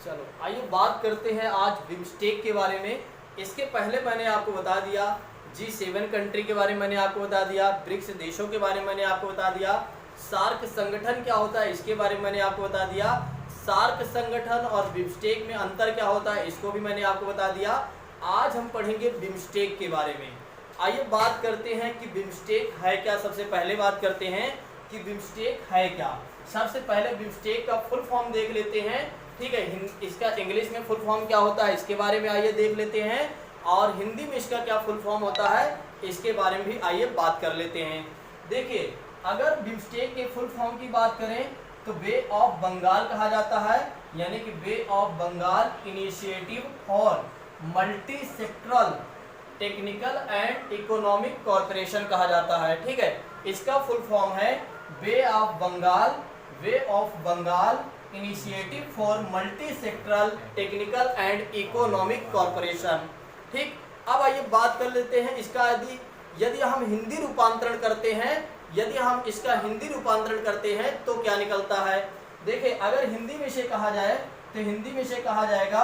चलो आइए बात करते हैं आज बिम्स्टेक के बारे में। इसके पहले मैंने आपको बता दिया G7 कंट्री के बारे में, मैंने आपको बता दिया ब्रिक्स देशों के बारे में, मैंने आपको बता दिया सार्क संगठन क्या होता है इसके बारे में मैंने आपको बता दिया, सार्क संगठन और बिम्स्टेक में अंतर क्या होता है इसको भी मैंने आपको बता दिया। आज हम पढ़ेंगे बिम्स्टेक के बारे में। आइए बात करते हैं कि बिम्स्टेक है क्या। सबसे पहले बात करते हैं कि बिम्स्टेक है क्या। सबसे पहले बिम्स्टेक का फुल फॉर्म देख लेते हैं, ठीक है। इसका इंग्लिश में फुल फॉर्म क्या होता है इसके बारे में आइए देख लेते हैं, और हिंदी में इसका क्या फुल फॉर्म होता है इसके बारे में भी आइए बात कर लेते हैं। देखिए, अगर बिम्स्टेक के फुल फॉर्म की बात करें तो बे ऑफ बंगाल कहा जाता है, यानी कि bay of Bengal initiative for multi sectoral technical and economic corporation कहा जाता है, ठीक है। इसका फुल फॉर्म है bay of Bengal, bay of Bengal initiative for multi sectoral technical and economic corporation, ठीक। अब आइए बात कर लेते हैं इसका यदि हम हिंदी रूपांतरण करते हैं, यदि हम इसका हिंदी रूपांतरण करते हैं तो क्या निकलता है। देखिए, अगर हिंदी में से कहा जाए तो हिंदी में से कहा जाएगा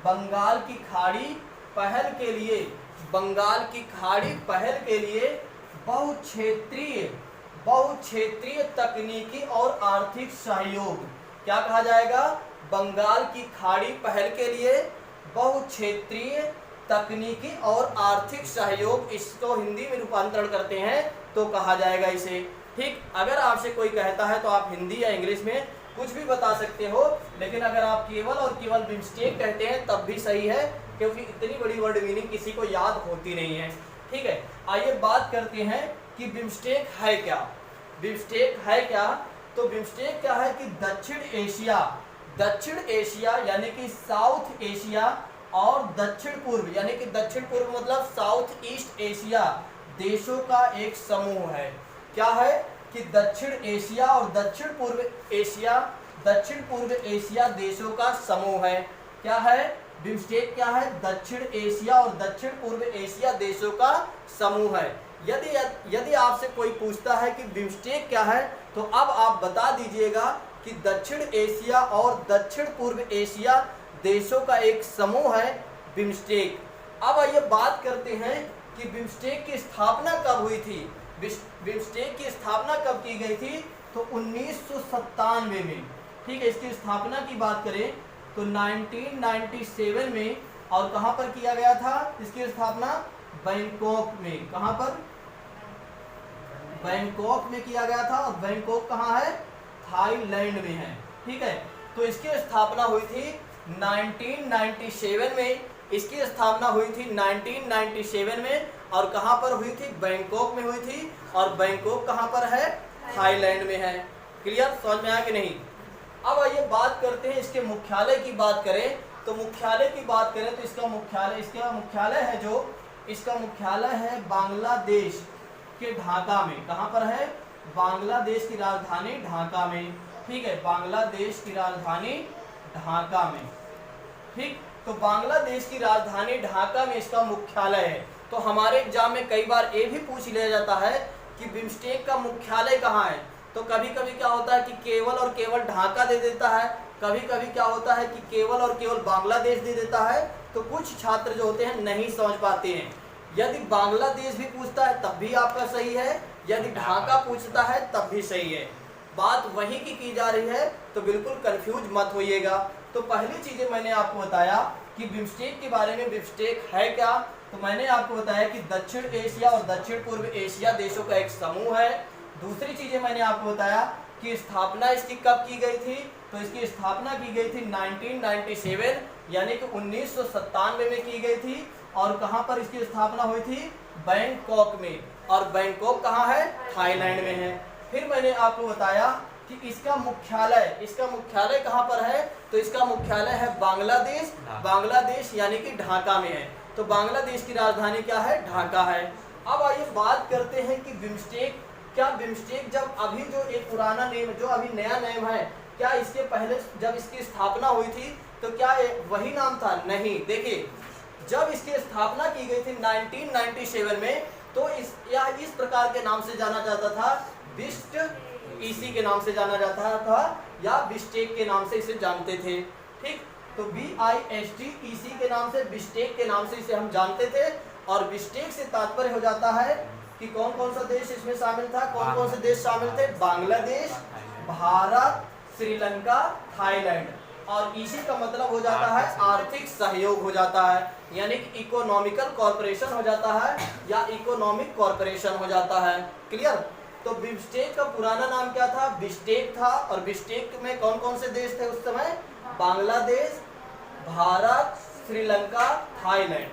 बंगाल की खाड़ी पहल के लिए, बंगाल की खाड़ी पहल के लिए बहुक्षेत्रीय तकनीकी और आर्थिक सहयोग। क्या कहा जाएगा, बंगाल की खाड़ी पहल के लिए बहुक्षेत्रीय तकनीकी और आर्थिक सहयोग, इसको हिंदी में रूपांतरण करते हैं तो कहा जाएगा इसे, ठीक। अगर आपसे कोई कहता है तो आप हिंदी या इंग्लिश में कुछ भी बता सकते हो, लेकिन अगर आप केवल और केवल बिम्स्टेक कहते हैं तब भी सही है, क्योंकि इतनी बड़ी वर्ड मीनिंग किसी को याद होती नहीं है, ठीक है। आइए बात करते हैं कि बिम्स्टेक है क्या। बिम्स्टेक है क्या, तो बिम्स्टेक क्या है कि दक्षिण एशिया यानी कि साउथ एशिया और दक्षिण पूर्व यानी कि दक्षिण पूर्व मतलब साउथ ईस्ट एशिया देशों का एक समूह है। क्या है कि दक्षिण एशिया और दक्षिण पूर्व एशिया देशों का समूह है। क्या है, बिम्स्टेक क्या है, दक्षिण एशिया और दक्षिण पूर्व एशिया देशों का समूह है। यदि आपसे कोई पूछता है कि बिम्स्टेक क्या है तो अब आप बता दीजिएगा कि दक्षिण एशिया और दक्षिण पूर्व एशिया देशों का एक समूह है बिम्स्टेक। अब आइए बात करते हैं कि बिम्स्टेक की स्थापना कब हुई थी। बिम्स्टेक की स्थापना कब की गई थी, तो 1997 में, ठीक है। इसकी स्थापना की बात करें तो 1997 में, और कहां पर किया गया था इसकी स्थापना, बैंकॉक में। कहां पर, बैंकॉक में किया गया था, और बैंकॉक कहां है, थाईलैंड में है, ठीक है। तो इसकी स्थापना हुई थी 1997 में, इसकी स्थापना हुई थी 1997 में, और कहां पर हुई थी, बैंकॉक में हुई थी, और बैंकॉक कहां पर है, थाईलैंड में है। क्लियर, समझ में आया कि नहीं। अब आइए बात करते हैं इसके मुख्यालय की बात करें तो मुख्यालय की बात करें तो इसका मुख्यालय है जो इसका मुख्यालय है बांग्लादेश के ढाका में। कहां पर है, बांग्लादेश की राजधानी ढाका में, ठीक है। बांग्लादेश की राजधानी ढाका में, ठीक। तो बांग्लादेश की राजधानी ढाका में इसका मुख्यालय है। तो हमारे एग्जाम में कई बार ये भी पूछ लिया जाता है कि बिम्स्टेक का मुख्यालय कहाँ है। तो कभी कभी क्या होता है कि केवल और केवल ढाका दे देता है, कभी कभी क्या होता है कि केवल और केवल बांग्लादेश दे देता है। तो कुछ छात्र जो होते हैं नहीं समझ पाते हैं। यदि बांग्लादेश भी पूछता है तब भी आपका सही है, यदि ढाका पूछता है तब भी सही है। बात वही की जा रही है, तो बिल्कुल कंफ्यूज मत होइएगा। तो पहली चीजें मैंने आपको बताया कि बिम्स्टेक के बारे में, बिम्स्टेक है क्या, तो मैंने आपको बताया कि दक्षिण एशिया और दक्षिण पूर्व एशिया देशों का एक समूह है। दूसरी चीजें मैंने आपको बताया कि स्थापना इसकी कब की गई थी, तो इसकी स्थापना की गई थी 1997 यानी कि 1997 में की गई थी, और कहां पर इसकी स्थापना हुई थी, बैंकॉक में, और बैंकॉक कहां है, थाईलैंड में है। फिर मैंने आपको बताया कि इसका मुख्यालय कहां पर है, तो इसका मुख्यालय है बांग्लादेश यानी कि ढाका में है। तो बांग्लादेश की राजधानी क्या है, ढाका है। अब आइए बात करते हैं कि बिम्स्टेक जब अभी जो एक पुराना नेम, जो अभी नया नेम है, क्या इसके पहले जब इसकी स्थापना हुई थी तो क्या वही नाम था, नहीं। देखिए, जब इसकी स्थापना की गई थी 1997 में, तो इस प्रकार के नाम से जाना जाता था, बिस्ट इसी के नाम से जाना जाता था, या बिस्टेक के नाम से इसे जानते थे, ठीक। तो BISTEC के नाम से, बिश्टेक के नाम से इसे हम जानते थे। और बिश्टेक से तात्पर्य हो जाता है कि कौन कौन सा देश इसमें शामिल था, कौन कौन से देश शामिल थे, बांग्लादेश, भारत, श्रीलंका, थाईलैंड। और इसी का मतलब हो जाता है आर्थिक सहयोग हो जाता है, यानी कि इकोनॉमिकल कॉर्पोरेशन हो जाता है या इकोनॉमिक कॉर्पोरेशन हो जाता है। क्लियर? तो बिश्टेक का पुराना नाम क्या था, बिश्टेक था। और बिश्टेक में कौन कौन से देश थे उस समय, बांग्लादेश, भारत, श्रीलंका, थाईलैंड।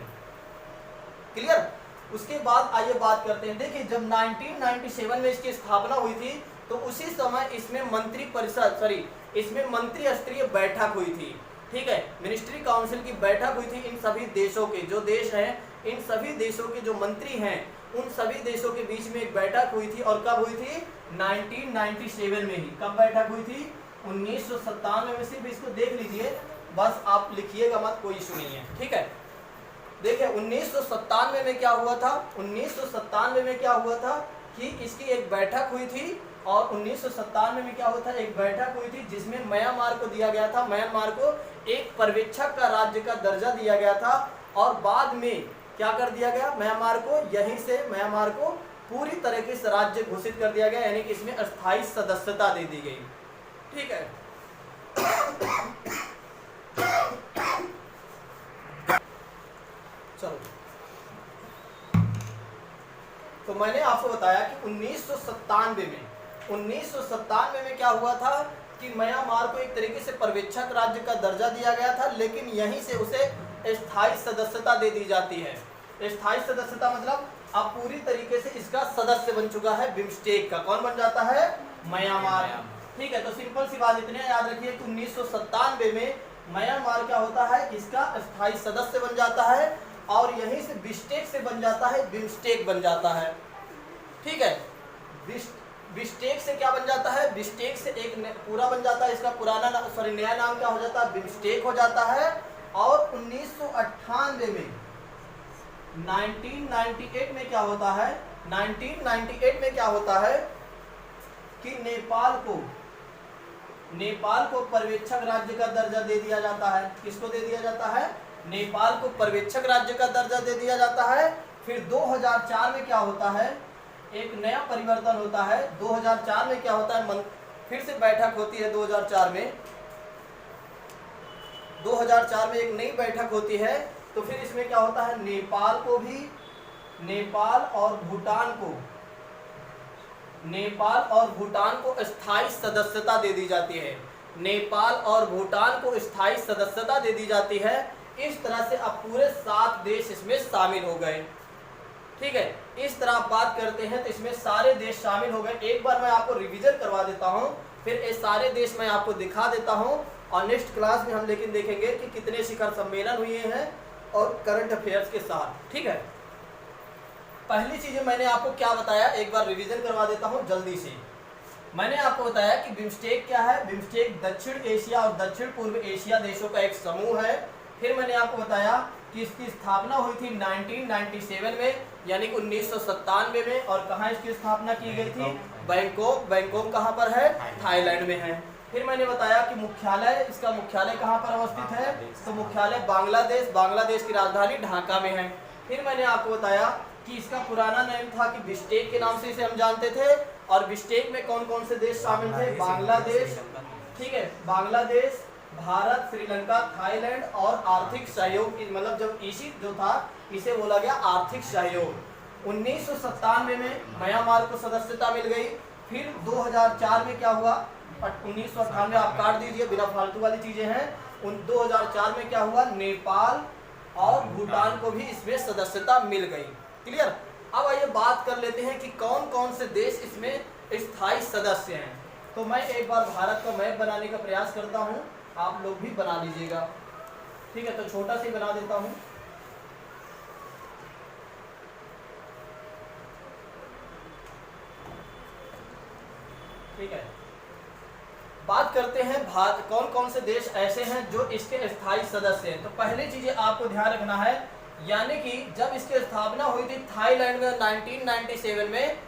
क्लियर? उसके बाद आइए बात करते हैं। देखिए जब 1997 में इसकी स्थापना हुई थी तो उसी समय इसमें मंत्री परिषद इसमें मंत्री स्तरीय बैठक हुई थी। ठीक है, मिनिस्ट्री काउंसिल की बैठक हुई थी। इन सभी देशों के जो देश हैं, इन सभी देशों के जो मंत्री हैं, उन सभी देशों के बीच में एक बैठक हुई थी। और कब हुई थी, 1997 में ही। कब बैठक हुई थी, 1997 में। सिर्फ इसको देख लीजिए, बस आप लिखिएगा मत, कोई इशू नहीं है। ठीक है, देखिए 1997 में क्या हुआ था, 1997 में क्या हुआ था कि इसकी एक बैठक हुई थी। और 1997 में क्या हुआ था, एक बैठक हुई थी जिसमें म्यांमार को दिया गया था, म्यांमार को एक पर्यवेक्षक का राज्य का दर्जा दिया गया था। और बाद में क्या कर दिया गया, म्यांमार को यहीं से म्यांमार को पूरी तरीके से राज्य घोषित कर दिया गया, यानी कि इसमें अस्थायी सदस्यता दे दी गई। ठीक है, चलो। तो मैंने आपको बताया कि 1997 में क्या हुआ था कि म्यांमार को एक तरीके से पर्यवेक्षक राज्य का दर्जा दिया गया था, लेकिन यहीं से उसे स्थायी सदस्यता दे दी जाती है। स्थायी सदस्यता मतलब अब पूरी तरीके से इसका सदस्य बन चुका है बिम्स्टेक का। कौन बन जाता है, म्यांमार। ठीक है, तो सिंपल सी बात इतने याद रखिए कि 1997 में म्यांमार क्या होता है, इसका स्थायी सदस्य बन जाता है। और यहीं से बिश्टेक से बन जाता है बिम्स्टेक बन जाता है। ठीक है, बिश्टेक से क्या बन जाता है, बिश्टेक से एक पूरा बन जाता है, इसका पुराना नया नाम क्या हो जाता है, बिम्स्टेक हो जाता है। और 1998 में 1998 में क्या होता है, 1998 में क्या होता है कि नेपाल को पर्यवेक्षक राज्य का दर्जा दे दिया जाता है। किसको दे दिया जाता है, नेपाल को पर्यवेक्षक राज्य का दर्जा दे दिया जाता है। फिर 2004 में क्या होता है, एक नया परिवर्तन होता है। 2004 में क्या होता है, फिर से बैठक होती है 2004 में। 2004 में एक नई बैठक होती है। तो फिर इसमें क्या होता है, नेपाल और भूटान को स्थायी सदस्यता दे दी जाती है। नेपाल और भूटान को स्थायी सदस्यता दे दी जाती है। इस तरह से अब पूरे 7 देश इसमें शामिल हो गए। ठीक है, इस तरह आप बात करते हैं तो इसमें सारे देश शामिल हो गए। एक बार मैं आपको रिवीजन करवा देता हूं, फिर ये सारे देश मैं आपको दिखा देता हूं। और नेक्स्ट क्लास में हम लेकिन देखेंगे कि कितने शिखर सम्मेलन हुए हैं और करंट अफेयर्स के साथ। ठीक है, पहली चीजें मैंने आपको क्या बताया, एक बार रिवीजन करवा देता हूं जल्दी से। मैंने आपको बताया कि बिम्स्टेक क्या है, बिम्स्टेक दक्षिण एशिया और दक्षिण पूर्व एशिया देशों का एक समूह है। फिर मैंने आपको बताया कि इसकी स्थापना हुई थी 1997 में, यानी कि 1997 में। और कहाँ इसकी स्थापना की गई थी, बैंकॉक कहाँ पर है, थाईलैंड में है। फिर मैंने बताया कि इसका मुख्यालय कहाँ पर अवस्थित है, तो मुख्यालय बांग्लादेश की राजधानी ढाका में है। फिर मैंने आपको बताया कि इसका पुराना नाम था कि बिश्टेक के नाम से इसे हम जानते थे। और बिश्टेक में कौन कौन से देश शामिल थे, बांग्लादेश, ठीक है, बांग्लादेश, भारत, श्रीलंका, थाईलैंड। और आर्थिक सहयोग की मतलब जब इसी जो था इसे बोला गया आर्थिक सहयोग। 1997 में म्यांमार को सदस्यता मिल गई। फिर 2004 में क्या हुआ, 1998 आप काट दीजिए, बिना फालतू वाली चीजें हैं। 2004 में क्या हुआ, नेपाल और भूटान को भी इसमें सदस्यता मिल गई। क्लियर? अब आइए बात कर लेते हैं कि कौन कौन से देश इसमें स्थायी सदस्य हैं। तो मैं एक बार भारत का मैप बनाने का प्रयास करता हूं, आप लोग भी बना लीजिएगा। ठीक है, तो छोटा सा ही बना देता हूं। ठीक है, बात करते हैं कौन कौन से देश ऐसे हैं जो इसके स्थायी सदस्य हैं। तो पहली चीजें आपको ध्यान रखना है, यानी कि जब इसकी स्थापना हुई थी थाईलैंड में 1997 में,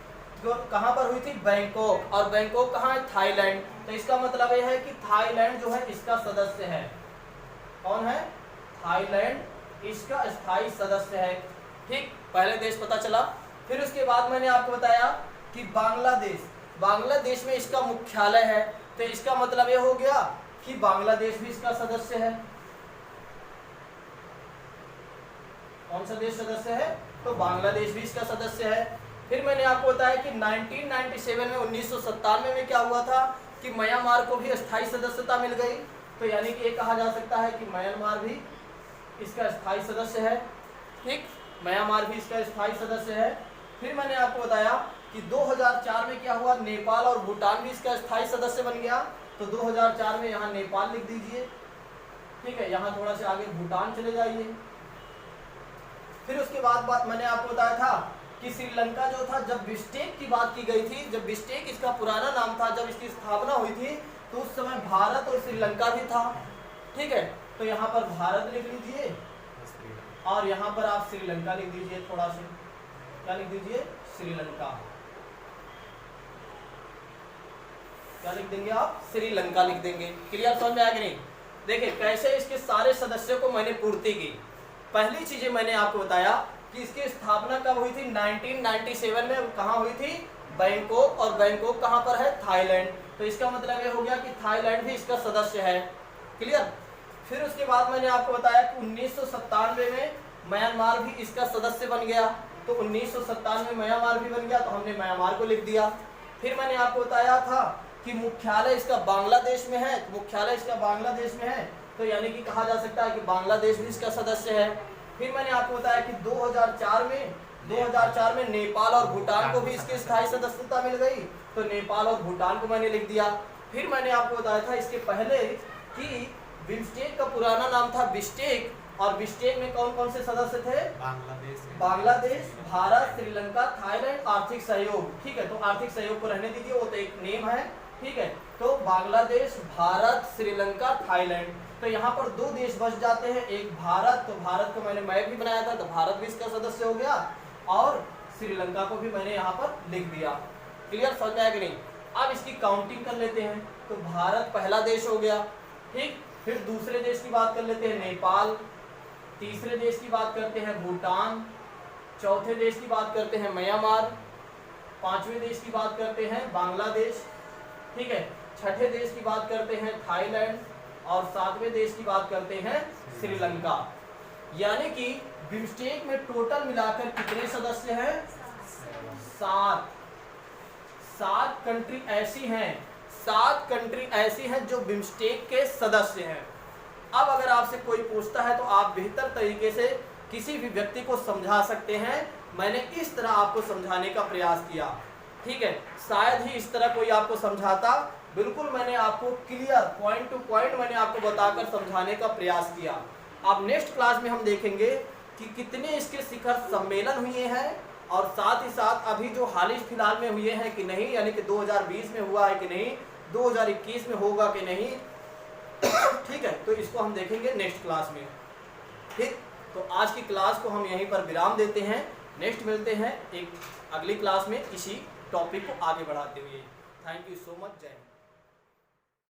जो कहां पर हुई थी, बैंकॉक। और बैंकॉक कहां है, थाईलैंड। तो इसका मतलब यह है कि थाईलैंड जो है इसका सदस्य है। कौन है? थाईलैंड इसका स्थायी सदस्य है। ठीक, पहले देश पता चला। फिर उसके बाद मैंने आपको बताया कि बांग्लादेश में इसका मुख्यालय है, तो इसका मतलब ये हो गया कि बांग्लादेश भी इसका सदस्य है। कौन सा देश सदस्य है? तो बांग्लादेश भी इसका सदस्य है। फिर मैंने आपको बताया कि 1997 में 1997 में क्या हुआ था कि म्यांमार को भी स्थायी सदस्यता मिल गई, तो यानी कि ये कहा जा सकता है कि म्यांमार भी इसका स्थायी सदस्य है। ठीक, म्यांमार भी इसका स्थायी सदस्य है। फिर मैंने आपको बताया कि 2004 में क्या हुआ, नेपाल और भूटान भी इसका स्थायी सदस्य बन गया, तो 2004 में यहाँ नेपाल लिख दीजिए। ठीक है, यहाँ थोड़ा सा आगे भूटान चले जाइए। फिर उसके बाद मैंने आपको बताया था कि श्रीलंका जो था, जब बिश्केक की बात की गई थी, जब बिश्केक इसका पुराना नाम था, जब इसकी स्थापना हुई थी तो उस समय भारत और श्रीलंका भी था। ठीक है, तो यहाँ पर भारत लिख लीजिए और यहाँ पर आप श्रीलंका लिख दीजिए। थोड़ा सा क्या लिख दीजिए? श्रीलंका। क्या लिख देंगे आप? श्रीलंका लिख देंगे। क्लियर, समझ में आया कि नहीं? देखिए कैसे इसके सारे सदस्यों को मैंने पूर्ति की। पहली चीजें मैंने आपको बताया कि इसकी स्थापना कब हुई थी? 1997 में। कहाँ हुई थी? बैंकॉक। और बैंकॉक कहाँ पर है? थाईलैंड। तो इसका मतलब ये हो गया कि थाईलैंड भी इसका सदस्य है। क्लियर। फिर उसके बाद मैंने आपको बताया कि 1997 में म्यांमार भी इसका सदस्य बन गया, तो 1997 में म्यांमार भी बन गया, तो हमने म्यांमार को लिख दिया। फिर मैंने आपको बताया था कि मुख्यालय इसका बांग्लादेश में है, मुख्यालय इसका बांग्लादेश में है, तो यानी कि कहा जा सकता है कि बांग्लादेश भी इसका सदस्य है। फिर मैंने आपको बताया कि 2004 में नेपाल और भूटान को भी इसकी स्थायी सदस्यता मिल गई, तो नेपाल और भूटान को मैंने लिख दिया। फिर मैंने आपको बताया था इसके पहले कि बिम्स्टेक का पुराना नाम था बिश्केक, और बिश्केक में कौन कौन से सदस्य थे? बांग्लादेश, भारत, श्रीलंका, थाईलैंड, आर्थिक सहयोग। ठीक है, तो आर्थिक सहयोग को रहने दीजिए, वो तो एक नेम है। ठीक है, तो बांग्लादेश, भारत, श्रीलंका, थाईलैंड, तो यहाँ पर दो देश बच जाते हैं। एक भारत, तो भारत को मैंने मैप भी बनाया था, तो भारत भी इसका सदस्य हो गया, और श्रीलंका को भी मैंने यहाँ पर लिख दिया। क्लियर, समझ में आया कि नहीं? अब इसकी काउंटिंग कर लेते हैं। तो भारत पहला देश हो गया। ठीक, फिर दूसरे देश की बात कर लेते हैं नेपाल, तीसरे देश की बात करते हैं भूटान, चौथे देश की बात करते हैं म्यांमार, पांचवें देश की बात करते हैं बांग्लादेश। ठीक है, छठे देश की बात करते हैं थाईलैंड, और सातवें देश की बात करते हैं श्रीलंका। यानी कि बिम्स्टेक में टोटल मिलाकर कितने सदस्य हैं? 7 कंट्री ऐसी हैं, 7 कंट्री ऐसी हैं जो बिम्स्टेक के सदस्य हैं। अब अगर आपसे कोई पूछता है तो आप बेहतर तरीके से किसी भी व्यक्ति को समझा सकते हैं। मैंने इस तरह आपको समझाने का प्रयास किया। ठीक है, शायद ही इस तरह कोई आपको समझाता। बिल्कुल मैंने आपको क्लियर पॉइंट टू पॉइंट मैंने आपको बताकर समझाने का प्रयास किया। अब नेक्स्ट क्लास में हम देखेंगे कि कितने इसके शिखर सम्मेलन हुए हैं, और साथ ही साथ अभी जो हाल ही फिलहाल में हुए हैं कि नहीं, यानी कि 2020 में हुआ है कि नहीं, 2021 में होगा कि नहीं। ठीक है, तो इसको हम देखेंगे नेक्स्ट क्लास में। ठीक, तो आज की क्लास को हम यहीं पर विराम देते हैं। नेक्स्ट मिलते हैं एक अगली क्लास में इसी टॉपिक को आगे बढ़ाते हुए। Thank you so much. जय हिंद।